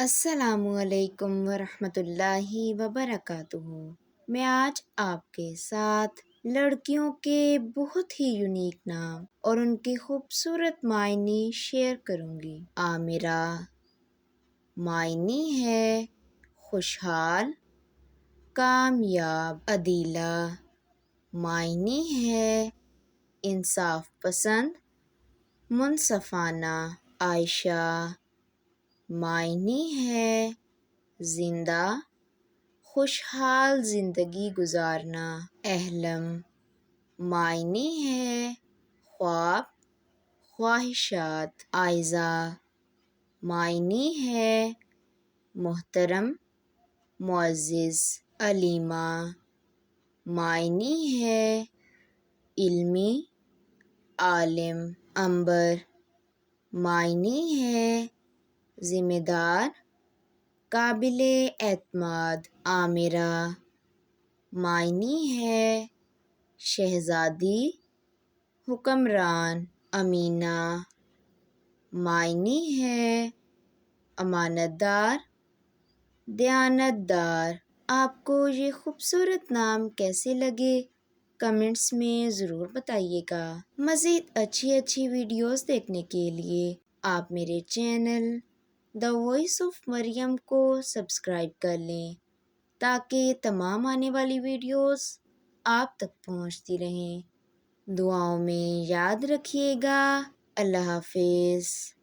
السلام علیکم ورحمۃ اللہ وبرکاتہ۔ میں آج آپ کے ساتھ لڑکیوں کے بہت ہی یونیک نام اور ان کے خوبصورت معنی شیئر کروں گی۔ عامرہ معنی ہے خوشحال، کامیاب۔ عدیلہ معنی ہے انصاف پسند، منصفانہ۔ عائشہ معنی ہے زندہ، خوشحال زندگی گزارنا۔ احلم معنی ہے خواب، خواہشات۔ عائزہ معنی ہے محترم، معزز۔ علیمہ معنی ہے علمی، عالم۔ عنبر معنی ہے ذمہ دار، قابل اعتماد۔ عامرہ معنی ہے شہزادی، حکمران۔ امینہ معنی ہے امانت دار، دیانت دار۔ آپ کو یہ خوبصورت نام کیسے لگے کمنٹس میں ضرور بتائیے گا۔ مزید اچھی ویڈیوز دیکھنے کے لیے آپ میرے چینل دا وائس آف مریم کو سبسکرائب کر لیں تاکہ تمام آنے والی ویڈیوز آپ تک پہنچتی رہیں۔ دعاؤں میں یاد رکھیے گا۔ اللہ حافظ۔